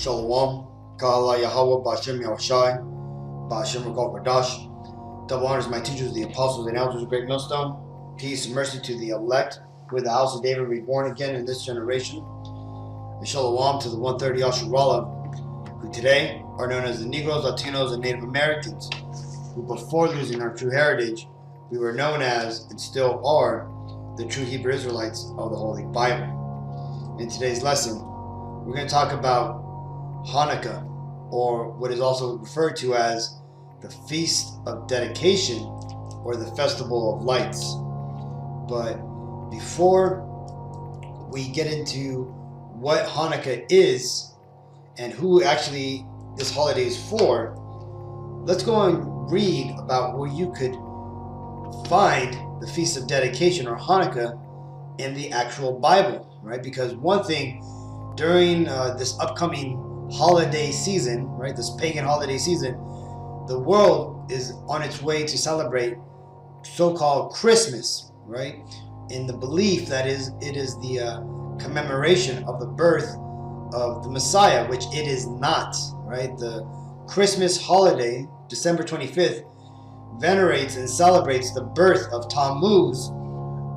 Shalom, Kala Yahawah, Bahasham, Yashayah, Bahasham, Rakal Kardash. Double honors my teachers, the apostles and elders of Great Millstone. Peace and mercy to the elect, who in the house of David reborn again in this generation. And Shalom to the 130 Yashayah, who today are known as the Negroes, Latinos, and Native Americans, who before losing our true heritage, we were known as, and still are, the true Hebrew Israelites of the Holy Bible. In today's lesson, we're going to talk about Hanukah, or what is also referred to as the Feast of Dedication, or the Festival of Lights. But before we get into what Hanukah is and who actually this holiday is for, let's go and read about where you could find the Feast of Dedication, or Hanukah, in the actual Bible, right? Because one thing, during this upcoming holiday season, right, this pagan holiday season, the world is on its way to celebrate so-called Christmas, right, in the belief that it is the commemoration of the birth of the Messiah, which it is not, right? The Christmas holiday, December 25th, venerates and celebrates the birth of Tammuz,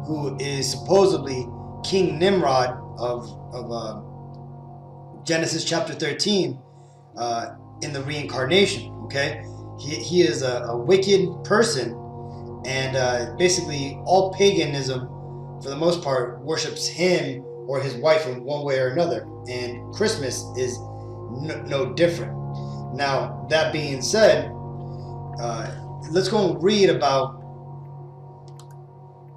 who is supposedly King Nimrod of Genesis chapter 13, in the reincarnation. Okay, he is a wicked person, and basically all paganism, for the most part, worships him or his wife in one way or another, and Christmas is no different. Now, that being said, let's go and read about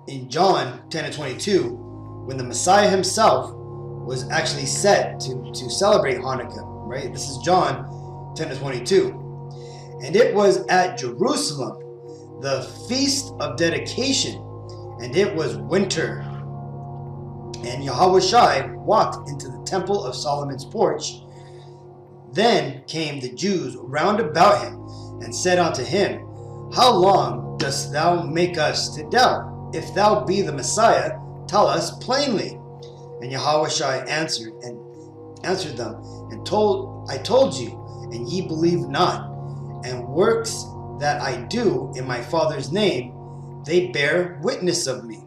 in John 10 and 22, when the Messiah himself was actually set to celebrate Hanukah, right? This is John 10 and 22. And it was at Jerusalem, the Feast of Dedication, and it was winter. And Yahawashi walked into the temple of Solomon's porch. Then came the Jews round about him, and said unto him, How long dost thou make us to doubt? If thou be the Messiah, tell us plainly. And Yahawashi answered them, and I told you, and ye believe not. And works that I do in my Father's name, they bear witness of me.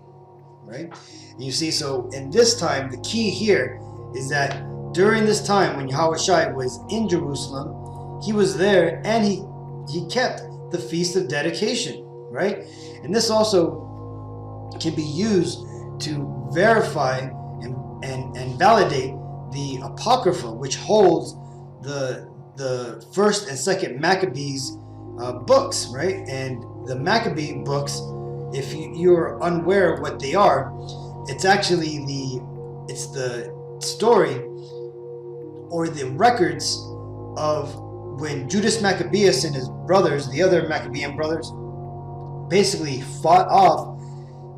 Right? And you see, so in this time, the key here is that during this time when Yahawashi was in Jerusalem, he was there, and he kept the Feast of Dedication, right? And this also can be used to verify and validate the Apocrypha, which holds the first and second Maccabees books, right? And the Maccabee books, if you're unaware of what they are, it's actually the story or the records of when Judas Maccabeus and his brothers, the other Maccabean brothers, basically fought off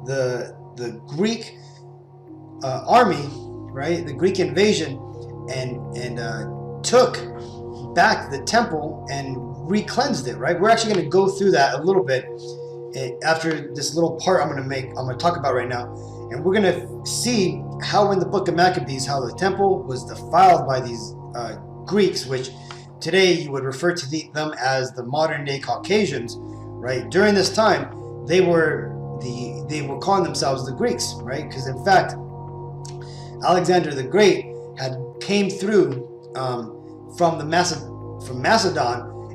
the Greek army, right? The Greek invasion, and took back the temple and re-cleansed it, right? We're actually going to go through that a little bit after this little part I'm going to talk about right now, and we're going to see how in the book of Maccabees, how the temple was defiled by these Greeks, which today you would refer to them as the modern day Caucasians, right? During this time, they were calling themselves the Greeks, right? Because in fact, Alexander the Great came through from Macedon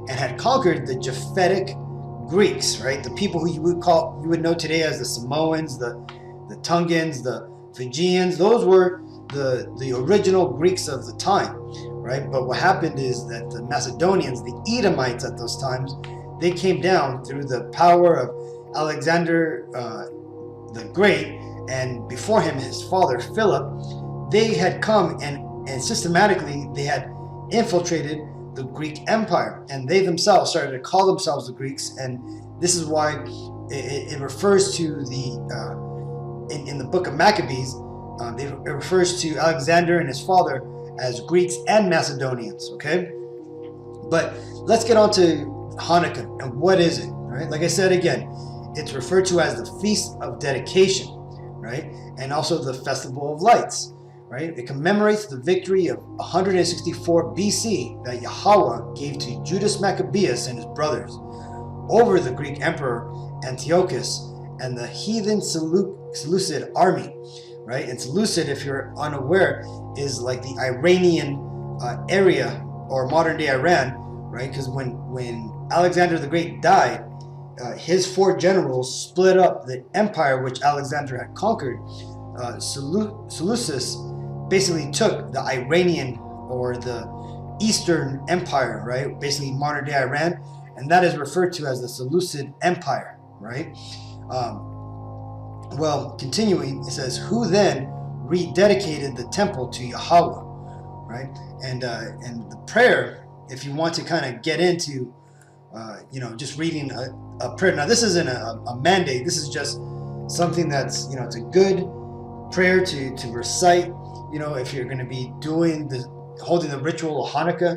and had conquered the Japhetic Greeks, right? The people who you would know today as the Samoans, the Tungans, the Fijians. Those were the original Greeks of the time, right? But what happened is that the Macedonians, the Edomites at those times, they came down through the power of Alexander the Great, and before him his father Philip. They had come and systematically they had infiltrated the Greek Empire, and they themselves started to call themselves the Greeks. And this is why it refers to in the book of Maccabees, it refers to Alexander and his father as Greeks and Macedonians. Okay, but let's get on to Hanukah and what is it, right? Like I said again, it's referred to as the Feast of Dedication, right? And also the Festival of Lights, right? It commemorates the victory of 164 BC that Yahawah gave to Judas Maccabeus and his brothers over the Greek Emperor Antiochus and the heathen Seleucid army, right? And Seleucid, if you're unaware, is like the Iranian area, or modern day Iran, right? Because when Alexander the Great died, his 4 generals split up the empire which Alexander had conquered. Seleucus basically took the Iranian, or the Eastern Empire, right? Basically modern day Iran, and that is referred to as the Seleucid Empire, right? Well, continuing, it says, who then rededicated the temple to Yahawah, right? And the prayer, if you want to kind of get into, just reading a prayer. Now, this isn't a mandate. This is just something that's, it's a good prayer to recite, if you're going to be holding the ritual of Hanukah,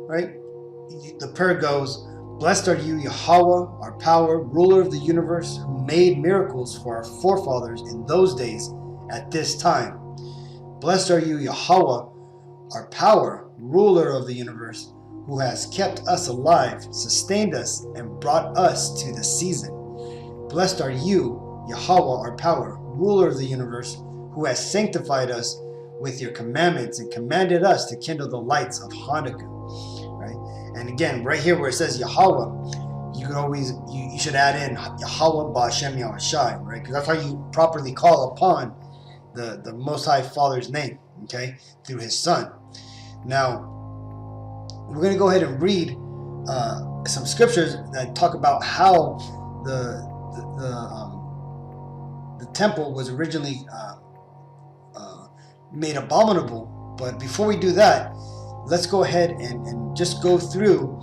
right? The prayer goes, blessed are you, Yahawah, our power, ruler of the universe, who made miracles for our forefathers in those days at this time. Blessed are you, Yahawah, our power, ruler of the universe, who has kept us alive, sustained us, and brought us to the season. Blessed are you, Yahawah, our power, ruler of the universe, who has sanctified us with your commandments and commanded us to kindle the lights of Hanukah. And again, right here where it says Yahawah, you could always, you should add in Yahawah, Bahasham, Yashayah, right? Because that's how you properly call upon the Most High Father's name, okay, through His Son. Now, we're going to go ahead and read some scriptures that talk about how the temple was originally made abominable. But before we do that, let's go ahead and just go through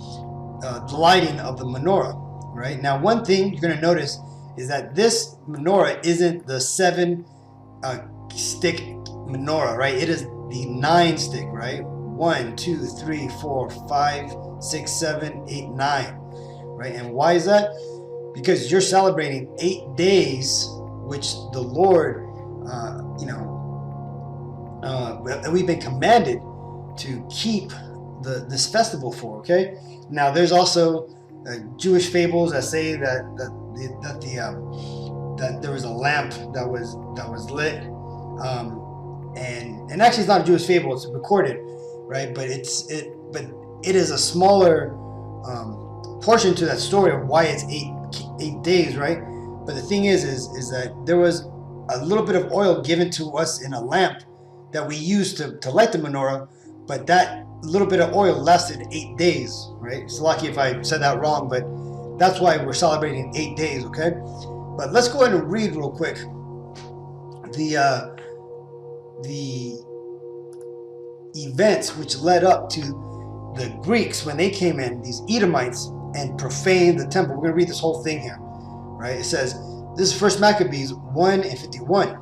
the lighting of the menorah, right? Now, one thing you're going to notice is that this menorah isn't the 7 stick menorah, right? It is the 9 stick, right? 1, 2, 3, 4, 5, 6, 7, 8, 9, right? And why is that? Because you're celebrating 8 days, which the Lord, we've been commanded to keep this festival for, okay? Now, there's also Jewish fables that say that there was a lamp that was lit, and actually it's not a Jewish fable; it's recorded, right? But it is a smaller portion to that story of why it's eight days, right? But the thing is that there was a little bit of oil given to us in a lamp that we used to light the menorah, but that little bit of oil lasted 8 days, right? It's lucky if I said that wrong, but that's why we're celebrating 8 days, okay? But let's go ahead and read real quick the events which led up to the Greeks when they came in, these Edomites, and profaned the temple. We're going to read this whole thing here, right? It says, this is 1 Maccabees 1:51.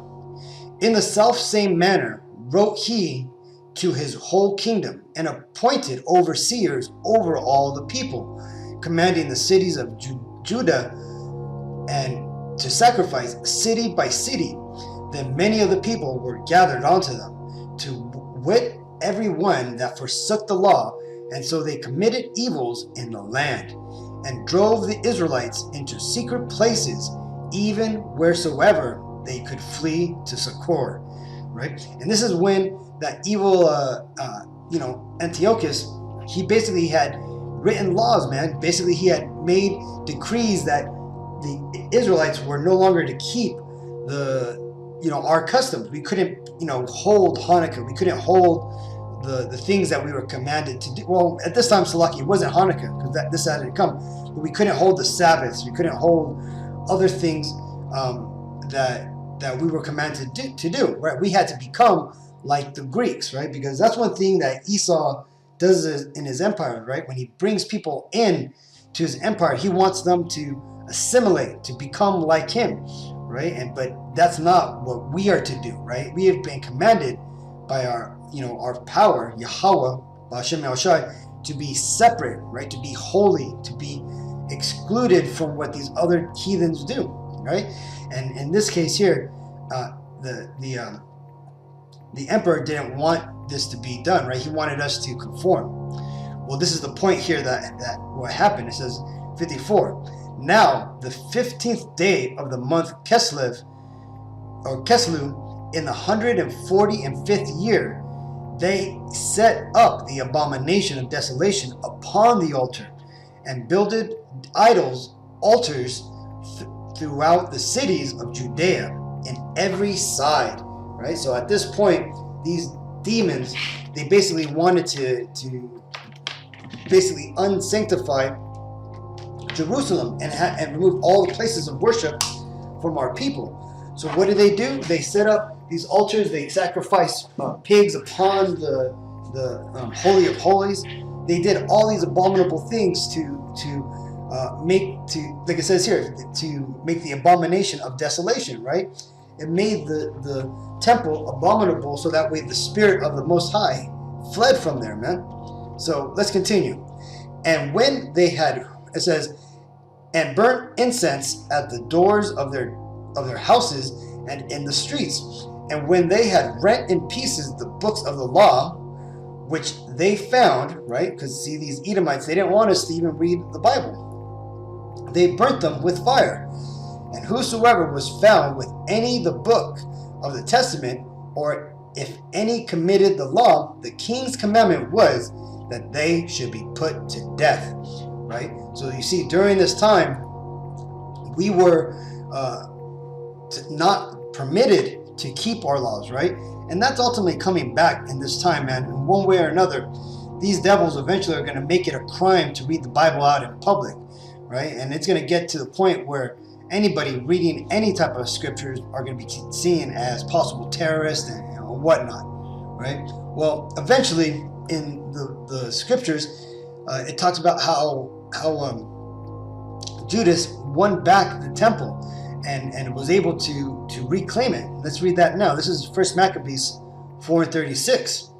In the self same manner wrote he to his whole kingdom, and appointed overseers over all the people, commanding the cities of Judah and to sacrifice city by city. Then many of the people were gathered unto them, to wit every one that forsook the law, and so they committed evils in the land, and drove the Israelites into secret places, even wheresoever they could flee to succor. Right? And this is when that evil, Antiochus, he basically had written laws, man. Basically, he had made decrees that the Israelites were no longer to keep our customs. We couldn't, hold Hanukah. We couldn't hold the things that we were commanded to do. Well, at this time, Salaki, it wasn't Hanukah, because this hadn't come. But we couldn't hold the Sabbaths. We couldn't hold other things that we were commanded to do, right? We had to become like the Greeks, right? Because that's one thing that Esau does in his empire, right? When he brings people in to his empire, he wants them to assimilate, to become like him, right? But that's not what we are to do, right? We have been commanded by our power, Yahawah, Bahasham, Yashayah, to be separate, right? To be holy, to be excluded from what these other heathens do, right? And in this case here, the emperor didn't want this to be done, right? He wanted us to conform. Well, this is the point here that what happened. It says 54. Now, the 15th day of the month Kislev, or Keslu, in the 145th year, they set up the abomination of desolation upon the altar and builded altars throughout the cities of Judea in every side, right? So at this point, these demons, they basically wanted to basically unsanctify Jerusalem and remove all the places of worship from our people. So what did they do? They set up these altars. They sacrificed pigs upon the Holy of Holies. They did all these abominable things like it says here, to make the abomination of desolation, right? It made the temple abominable, so that way the spirit of the Most High fled from there, man. So let's continue. And when they had, it says, and burnt incense at the doors of their houses and in the streets. And when they had rent in pieces the books of the law, which they found, right? Because see, these Edomites, they didn't want us to even read the Bible. They burnt them with fire. And whosoever was found with any the book of the testament, or if any committed the law, the king's commandment was that they should be put to death, right? So you see, during this time, we were not permitted to keep our laws, right? And that's ultimately coming back in this time, man. In one way or another, these devils eventually are going to make it a crime to read the Bible out in public, right? And it's going to get to the point where anybody reading any type of scriptures are going to be seen as possible terrorists and whatnot, right? Well, eventually in the scriptures, it talks about how Judas won back the temple and was able to reclaim it. Let's read that now. This is 1 Maccabees 4:36.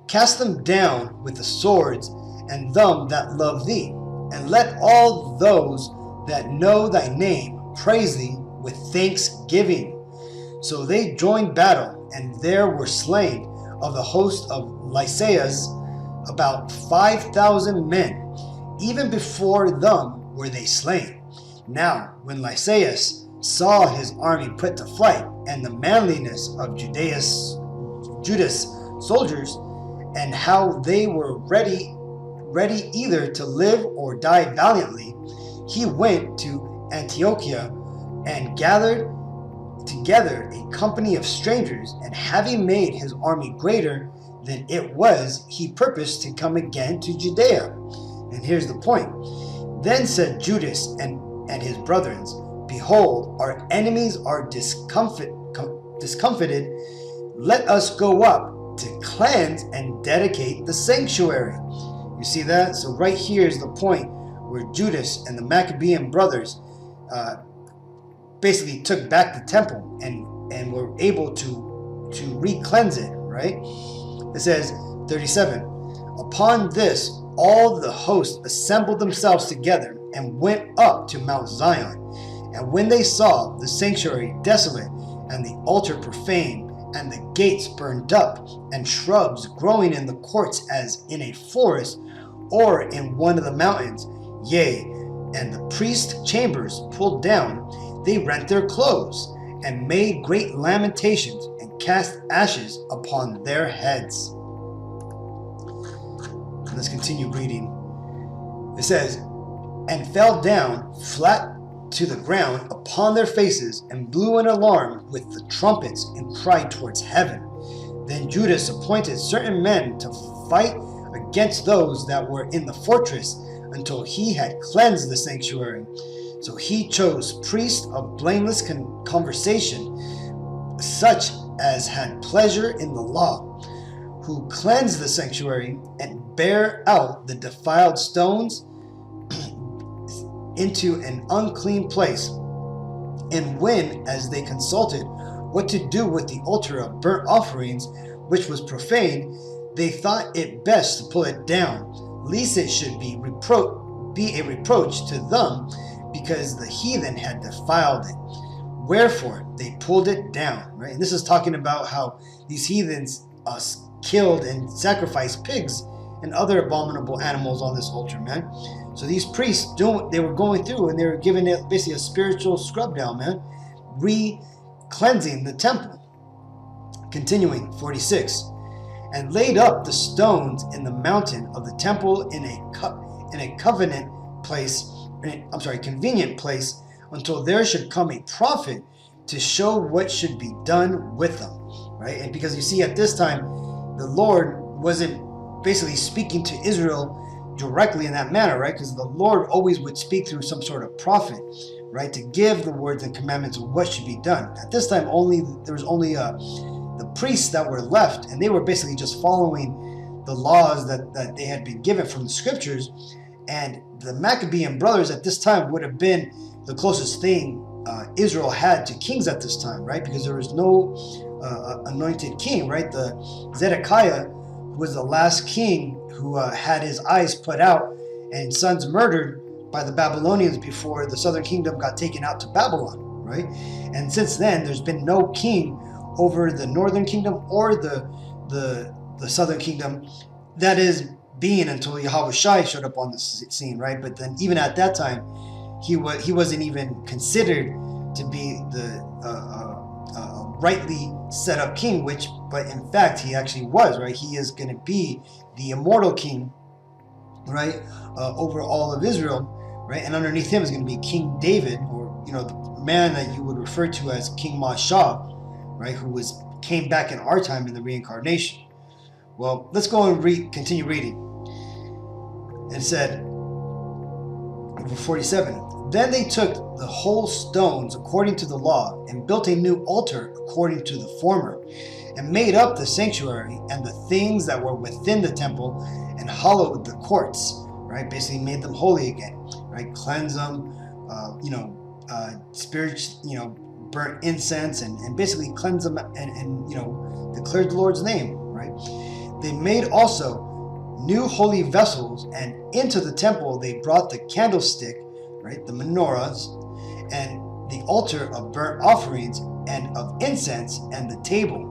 Cast them down with the swords and them that love thee, and let all those that know thy name praise thee with thanksgiving. So they joined battle, and there were slain of the host of Yashayah's about 5,000 men. Even before them were they slain. Now, when Yashayah saw his army put to flight, and the manliness of Judas' soldiers, and how they were ready either to live or die valiantly, he went to Antiochia and gathered together a company of strangers, and having made his army greater than it was, he purposed to come again to Judea. And here's the point. Then said Judas and his brethren, behold, our enemies are discomfited. Let us go up to cleanse and dedicate the sanctuary. You see that? So right here is the point where Judas and the Maccabean brothers basically took back the temple and were able to re-cleanse it, right? It says 37. Upon this, all the host assembled themselves together and went up to Mount Zion. And when they saw the sanctuary desolate, and the altar profaned, and the gates burned up, and shrubs growing in the courts as in a forest, or in one of the mountains, yea, and the priest chambers pulled down, they rent their clothes, and made great lamentations, and cast ashes upon their heads. Let's continue reading. It says, and fell down flat to the ground upon their faces, and blew an alarm with the trumpets, and cried towards heaven. Then Judas appointed certain men to fight against those that were in the fortress until he had cleansed the sanctuary. So he chose priests of blameless conversation, such as had pleasure in the law, who cleansed the sanctuary and bare out the defiled stones into an unclean place. And when, as they consulted what to do with the altar of burnt offerings, which was profane, they thought it best to pull it down, lest it should be a reproach to them, because the heathen had defiled it. Wherefore they pulled it down, right? And this is talking about how these heathens killed and sacrificed pigs and other abominable animals on this altar, man. So these priests, they were going through and they were giving it basically a spiritual scrub down, man. Re-cleansing the temple. Continuing, 46. And laid up the stones in the mountain of the temple in a convenient place until there should come a prophet to show what should be done with them, right? And because you see at this time, the Lord wasn't basically speaking to Israel directly in that manner, right? Because the Lord always would speak through some sort of prophet, right? To give the words and commandments of what should be done. At this time, there was only the priests that were left, and they were basically just following the laws that they had been given from the scriptures. And the Maccabean brothers at this time would have been the closest thing Israel had to kings at this time, right? Because there was no anointed king, right? The Zedekiah was the last king who had his eyes put out and sons murdered by the Babylonians before the southern kingdom got taken out to Babylon, right? And since then, there's been no king over the northern kingdom or the southern kingdom, that is being until Yahawashi showed up on the scene, right? But then even at that time, he wasn't even considered to be the rightly set up king, but in fact he actually was, right? He is going to be the immortal king, right, over all of Israel, right? And underneath him is going to be King David, or the man that you would refer to as King Mashah, right, who came back in our time in the reincarnation. Well, let's go and continue reading. It said, over 47, then they took the whole stones according to the law and built a new altar according to the former, and made up the sanctuary and the things that were within the temple, and hallowed the courts, right? Basically made them holy again, right? Cleanse them, burnt incense and basically cleanse them and declared the Lord's name, right? They made also new holy vessels, and into the temple they brought the candlestick, right, the menorahs, and the altar of burnt offerings and of incense, and the table.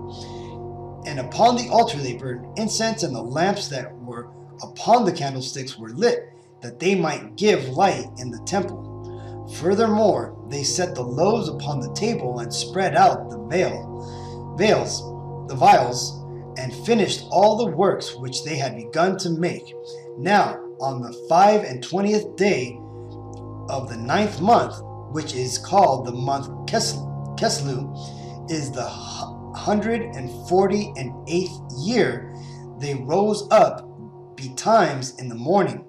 And upon the altar they burned incense, and the lamps that were upon the candlesticks were lit, that they might give light in the temple. Furthermore, they set the loaves upon the table and spread out the vials, and finished all the works which they had begun to make. Now, on the 25th day of the 9th month, which is called the month Keslu, is the 148th year, they rose up betimes in the morning,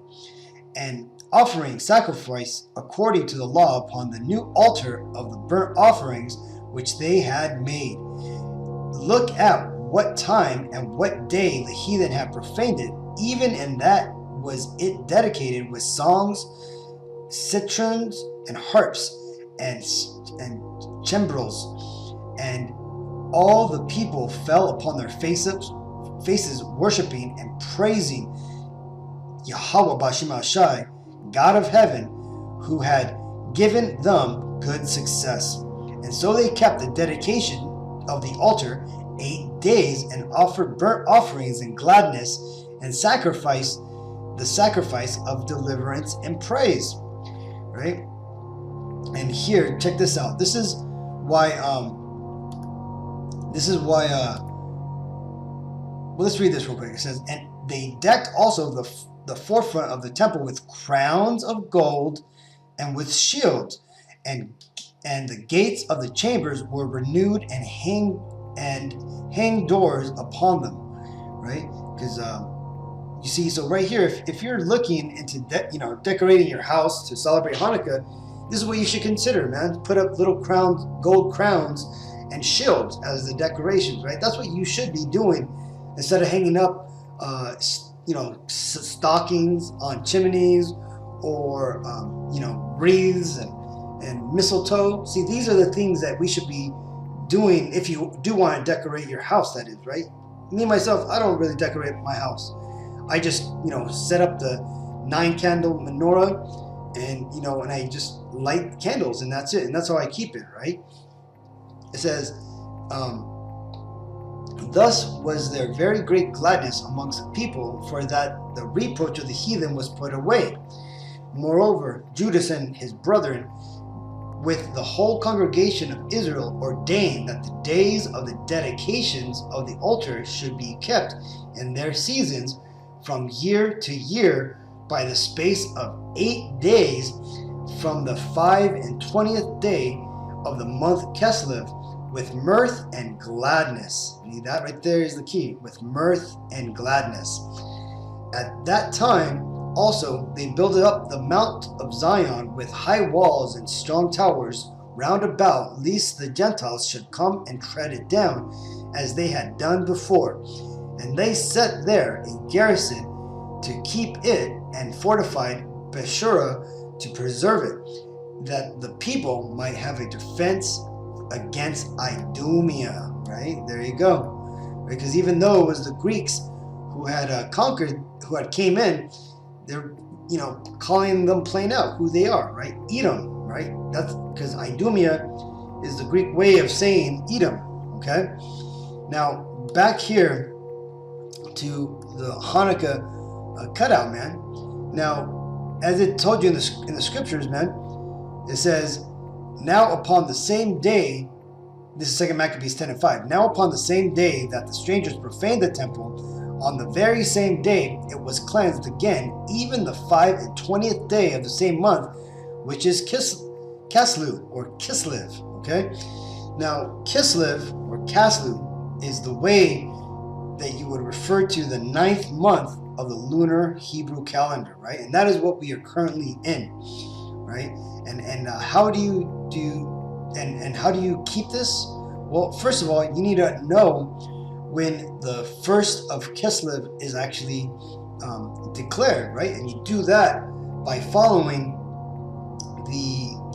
and offering sacrifice according to the law upon the new altar of the burnt offerings which they had made. Look at what time and what day the heathen had profaned it, even in that was it dedicated with songs, citrons, and harps, and timbrels, and all the people fell upon their faces worshiping and praising Yahawah Bashim, God of heaven, who had given them good success. And so they kept the dedication of the altar 8 days, and offered burnt offerings and gladness, and sacrificed the sacrifice of deliverance and praise, right? And here, check this out. This is why well, let's read this real quick. It says, and they decked also the forefront of the temple with crowns of gold and with shields, and the gates of the chambers were renewed, and hang doors upon them, right? Because you see, so right here, if you're looking into decorating your house to celebrate Hanukkah, this is what you should consider, man. Put up little crowns, gold crowns, and shields as the decorations, right? That's what you should be doing instead of hanging up, stockings on chimneys, or wreaths and mistletoe. See, these are the things that we should be doing if you do want to decorate your house, that is, right? Me, myself, I don't really decorate my house. I just, set up the 9-candle menorah, and, and I just light candles, and that's it. And that's how I keep it, right? it says, thus was there very great gladness amongst the people, for that the reproach of the heathen was put away. Moreover, Judas and his brethren, with the whole congregation of Israel, ordained that the days of the dedications of the altar should be kept in their seasons from year to year by the space of 8 days, from the 25th day of the month Kislev, with mirth and gladness. That right there is the key, with mirth and gladness. At that time also they builded up the Mount of Zion with high walls and strong towers round about, lest the Gentiles should come and tread it down, as they had done before. And they set there a garrison to keep it, and fortified Beshurah to preserve it, that the people might have a defense against Idumea. Right? There you go. Because even though it was the Greeks who had conquered, who had came in, they're, calling them plain out who they are, right? Edom, right? That's because Idumea is the Greek way of saying Edom, okay? Now, back here to the Hanukah cutout, man. Now, as it told you in the scriptures, man, it says, now upon the same day, this is 2 Maccabees 10:5, now upon the same day that the strangers profaned the temple, on the very same day it was cleansed again, even the 25th day of the same month, which is Kislev or Kislev. Okay, now Kislev or Kaslu is the way that you would refer to the 9th month of the lunar Hebrew calendar, right? And that is what we are currently in, right? And how do you keep this? Well, first of all, you need to know when the first of Kislev is actually declared, right? And you do that by following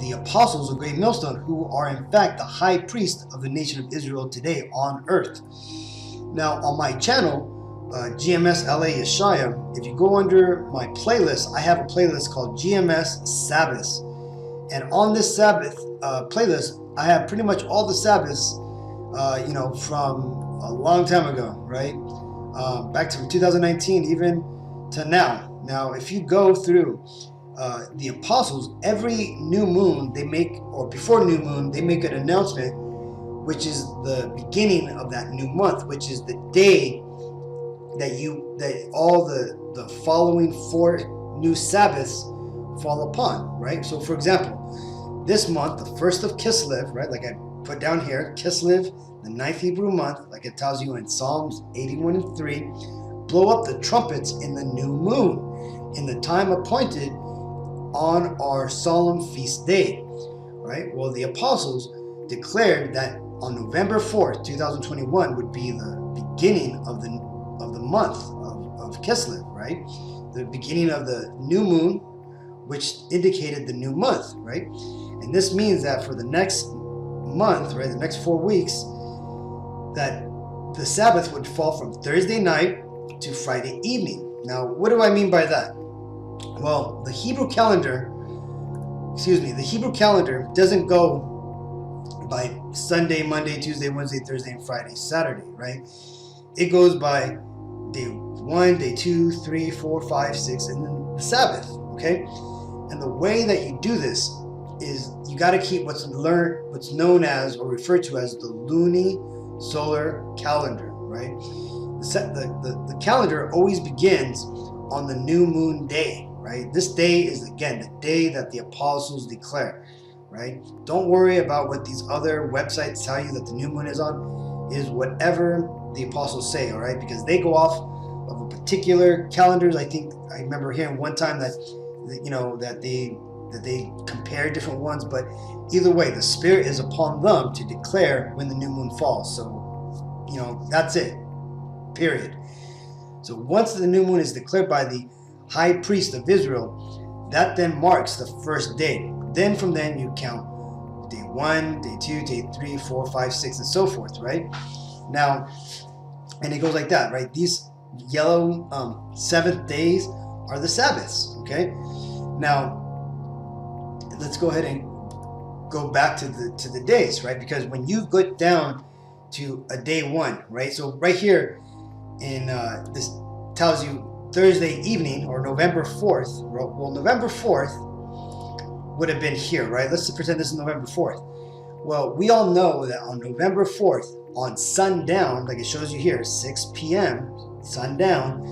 the apostles of Great Millstone, who are in fact the high priest of the nation of Israel today on earth. Now, on my channel, GMS LA Yashayah, if you go under my playlist, I have a playlist called GMS Sabbaths. And on this Sabbath playlist, I have pretty much all the Sabbaths, from a long time ago, right? Back to 2019, even to now. Now, if you go through the apostles, every new moon they make, or before new moon, they make an announcement, which is the beginning of that new month, which is the day that all the following 4 new Sabbaths fall upon, right? So, for example, this month, the first of Kislev, right? Like I put down here, Kislev, the 9th Hebrew month, like it tells you in Psalms 81:3, blow up the trumpets in the new moon, in the time appointed on our solemn feast day, right? Well, the apostles declared that on November 4th, 2021 would be the beginning of the month of Kislev, right? The beginning of the new moon, which indicated the new month, right? And this means that for the next month, right, the next 4 weeks, that the Sabbath would fall from Thursday night to Friday evening. Now, what do I mean by that? Well, the Hebrew calendar doesn't go by Sunday, Monday, Tuesday, Wednesday, Thursday, and Friday, Saturday, right? It goes by day 1, day 2, 3, 4, 5, 6, and then the Sabbath, okay? And the way that you do this is you got to keep what's known as or referred to as the luni-solar calendar, right? The calendar always begins on the new moon day, right? This day is, again, the day that the apostles declare, right? Don't worry about what these other websites tell you that the new moon is on. It is whatever the apostles say, all right? Because they go off of a particular calendars. I think I remember hearing one time that they compare different ones, but either way, the Spirit is upon them to declare when the new moon falls. So, that's it, period. So once the new moon is declared by the high priest of Israel, that then marks the first day. Then from then you count day 1, day 2, day 3, 4, 5, 6, and so forth, right? Now, and it goes like that, right? These yellow 7th days are the Sabbaths, okay? Now, let's go ahead and go back to the days, right? Because when you go down to a day one, right? So right here in this tells you Thursday evening or November 4th. Well, November 4th would have been here, right? Let's pretend this is November 4th. Well, we all know that on November 4th, on sundown, like it shows you here, 6 p.m., sundown,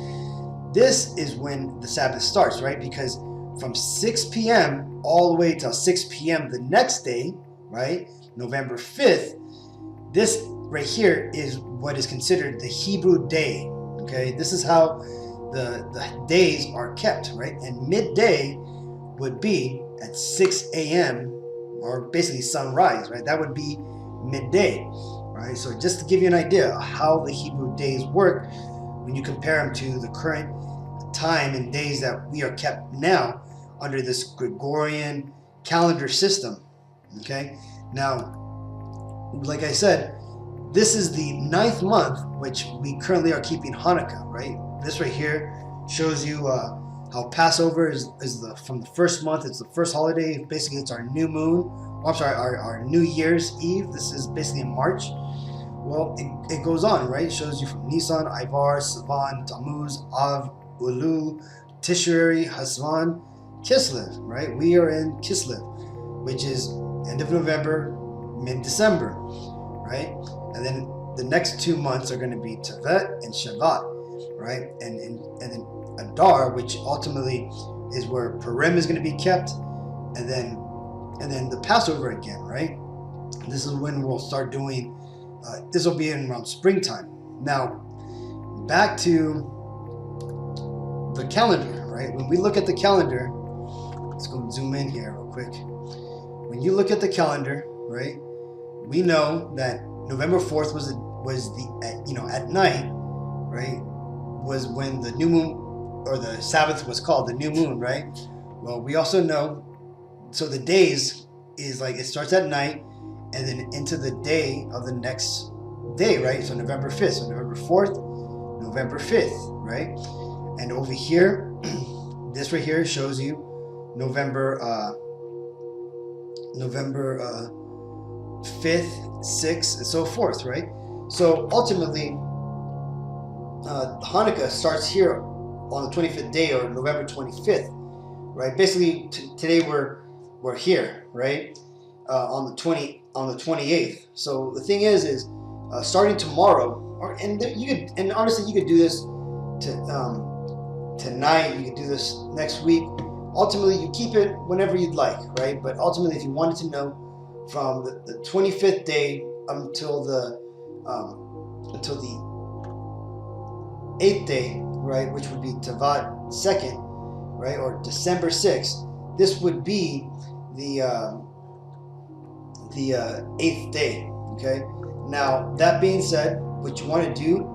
this is when the Sabbath starts, right? Because from 6 p.m. all the way till 6 p.m. the next day, right? November 5th, this right here is what is considered the Hebrew day, okay? This is how the days are kept, right? And midday would be at 6 a.m. or basically sunrise, right? That would be midday, right? So just to give you an idea of how the Hebrew days work when you compare them to the current time and days that we are kept now under this Gregorian calendar system, okay? Now, like I said, this is the 9th month, which we currently are keeping Hanukah, right? This right here shows you how Passover is from the first month. It's the first holiday. Basically, it's our new moon. Oh, I'm sorry, our New Year's Eve. This is basically in March. Well, it goes on, right? It shows you from Nisan, Ivar, Sivan, Tammuz, Av, Ulu, Tishri, Hasvan, Kislev, right? We are in Kislev, which is end of November, mid-December, right? And then the next 2 months are going to be Tevet and Shavat, right? And then Adar, which ultimately is where Purim is going to be kept, and then the Passover again, right? This is when we'll start doing. This will be in around springtime. Now, back to the calendar, right? When we look at the calendar, let's go zoom in here real quick. When you look at the calendar, right? We know that November 4th was at night, right? Was when the new moon or the Sabbath was called the new moon, right? Well, we also know, so the days is like it starts at night and then into the day of the next day, right? So November 5th, so November 4th, November 5th, right? And over here, this right here shows you November 5th, 6th, and so forth, right? So ultimately, Hanukkah starts here on the 25th day or November 25th, right? Basically, today we're here, right? On the 28th. So the thing is starting tomorrow, and honestly, you could do this tonight. You could do this next week. Ultimately, you keep it whenever you'd like, right? But ultimately, if you wanted to know from the 25th day until the 8th day, right, which would be Tevat 2nd, right, or December 6th, this would be the 8th day, okay? Now, that being said, what you want to do,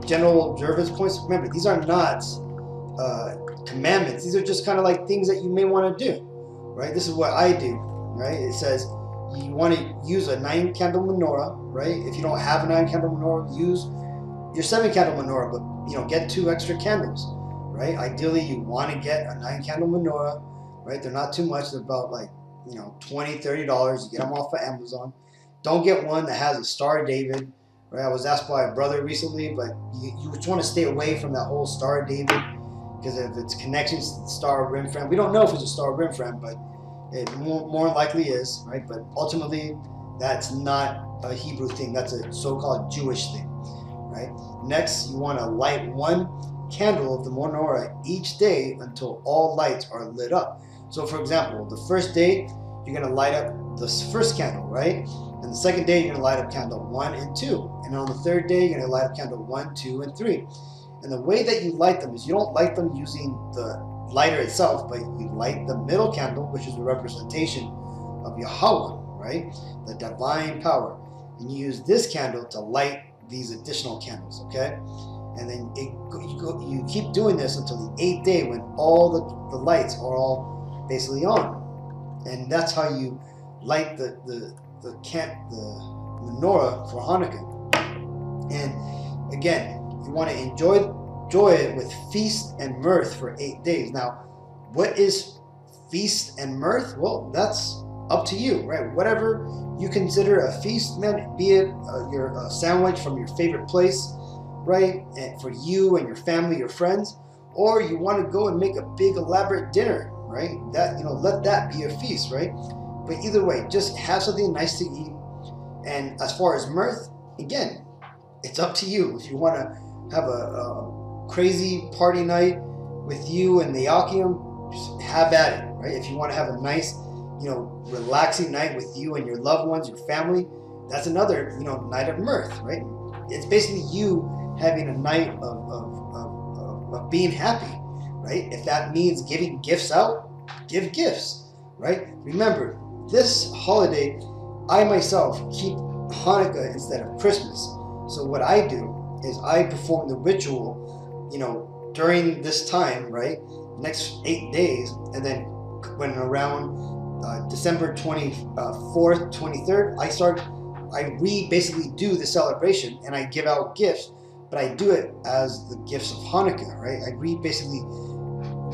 general observance points, remember, these are not commandments. These are just kind of like things that you may want to do, right? This is what I do, right? It says you want to use a 9-candle menorah, right? If you don't have a 9-candle menorah, use your 7-candle menorah, but get 2 extra candles, right? Ideally, you want to get a 9-candle menorah, right? They're not too much. They're about like $20, $30. You get them off of Amazon. Don't get one that has a Star of David, right? I was asked by a brother recently, but you just want to stay away from that whole Star of David, because if it's connections to the Star of Rimfram, we don't know if it's a Star of Rimfram, but it more likely is, right? But ultimately, that's not a Hebrew thing. That's a so-called Jewish thing, right? Next, you want to light 1 candle of the menorah each day until all lights are lit up. So, for example, the first day, you're going to light up the first candle, right? And the second day, you're going to light up candle 1 and 2. And on the third day, you're going to light up candle 1, 2, and 3. And the way that you light them is you don't light them using the lighter itself, but you light the middle candle, which is a representation of Yahawah, right? The divine power. And you use this candle to light these additional candles, okay? And then you keep doing this until the 8th day when all the lights are all basically on. And that's how you light the menorah for Hanukkah. And again, you want to enjoy it with feast and mirth for 8 days. Now, what is feast and mirth? Well, that's up to you, right? Whatever you consider a feast, man, be it your sandwich from your favorite place, right? And for you and your family, your friends, or you want to go and make a big elaborate dinner, right? That, let that be a feast, right? But either way, just have something nice to eat. And as far as mirth, again, it's up to you. If you want to have a crazy party night with you and the Yakim, just have at it, right? If you want to have a nice, relaxing night with you and your loved ones, your family, that's another, night of mirth, right? It's basically you having a night of being happy, right? If that means giving gifts out, give gifts, right? Remember, this holiday, I myself keep Hanukkah instead of Christmas. So what I do is I perform the ritual, during this time, right? Next 8 days, and then when around December 24th, 23rd, I basically do the celebration and I give out gifts, but I do it as the gifts of Hanukkah, right? I basically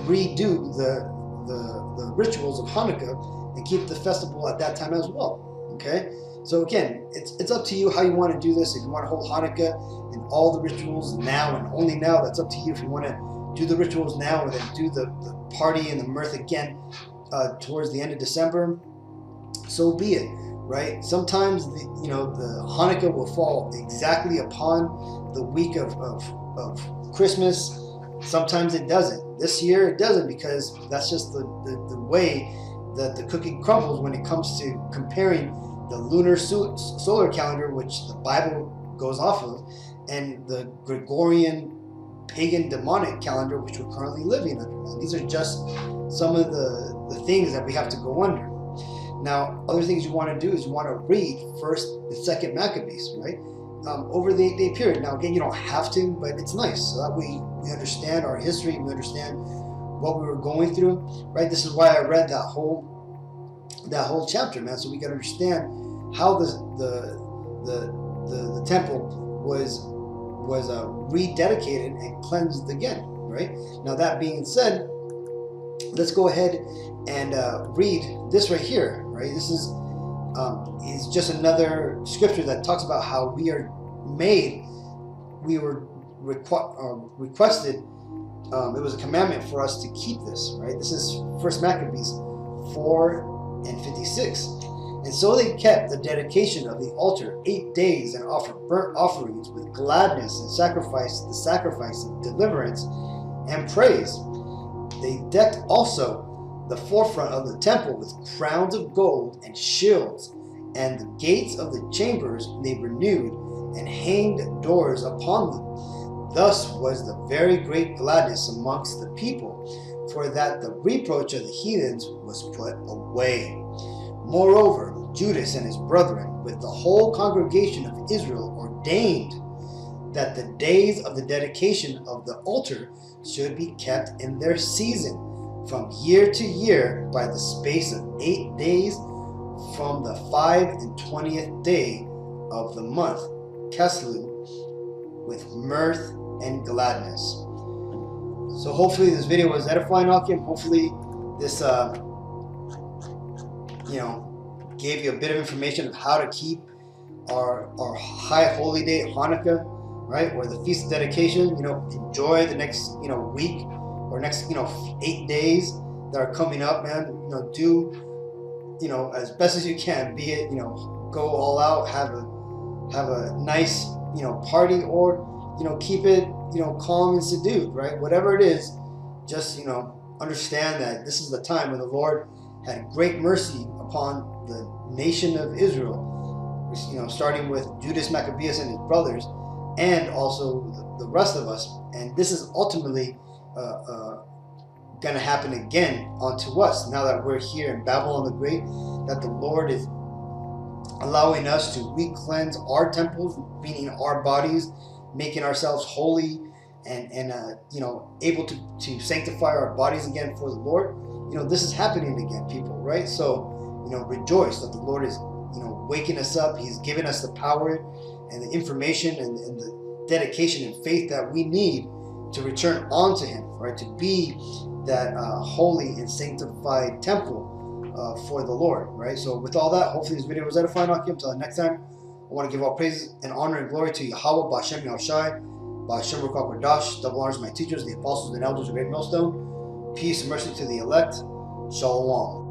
redo the rituals of Hanukkah and keep the festival at that time as well, okay? So again, it's up to you how you want to do this. If you want to hold Hanukkah and all the rituals now and only now, that's up to you. If you want to do the rituals now and then do the party and the mirth again towards the end of December, so be it, right? Sometimes the Hanukkah will fall exactly upon the week of Christmas. Sometimes it doesn't. This year it doesn't, because that's just the way that the cookie crumbles when it comes to comparing the lunar solar calendar, which the Bible goes off of, and the Gregorian pagan demonic calendar, which we're currently living under. And these are just some of the things that we have to go under. Now, other things you want to do is you want to read 1st and 2nd Maccabees, right? Over the 8-day period. Now, again, you don't have to, but it's nice. So that we understand our history, we understand what we were going through, right? This is why I read that whole chapter, man, so we can understand how the temple was rededicated and cleansed again, right? Now, that being said, let's go ahead and read this right here, right? This is just another scripture that talks about how we are made. We were requested. It was a commandment for us to keep this, right? This is 1 Maccabees 4:56. And so they kept the dedication of the altar 8 days and offered burnt offerings with gladness and sacrificed the sacrifice of deliverance and praise. They decked also the forefront of the temple with crowns of gold and shields, and the gates of the chambers they renewed and hanged doors upon them. Thus was the very great gladness amongst the people, for that the reproach of the heathens was put away. Moreover, Judas and his brethren, with the whole congregation of Israel, ordained that the days of the dedication of the altar should be kept in their season, from year to year, by the space of 8 days, from the 25th day of the month, Keslu, with mirth and gladness. So hopefully this video was edifying, Akim. Hopefully this gave you a bit of information of how to keep our high holy day, Hanukkah, right, or the feast of dedication. Enjoy the next week or next 8 days that are coming up, man. Do as best as you can. Be it go all out, have a nice party, or keep it calm and subdued, right? Whatever it is, just understand that this is the time when the Lord had great mercy upon the nation of Israel, starting with Judas Maccabeus and his brothers, and also the rest of us. And this is ultimately going to happen again unto us now that we're here in Babylon the Great, that the Lord is allowing us to re-cleanse our temples, meaning our bodies, making ourselves holy and able to sanctify our bodies again for the Lord. This is happening again, people, right? So rejoice that the Lord is waking us up. He's giving us the power and the information and the dedication and faith that we need to return unto Him, right? To be that holy and sanctified temple for the Lord, right? So with all that, hopefully this video was edifying. Until next time, I want to give all praise and honor and glory to Yahawah, Bahasham, Yashayah, Bahasham, Rukak, Dash, double honors to my teachers, the apostles and elders of Great Millstone. Peace and mercy to the elect. Shalom.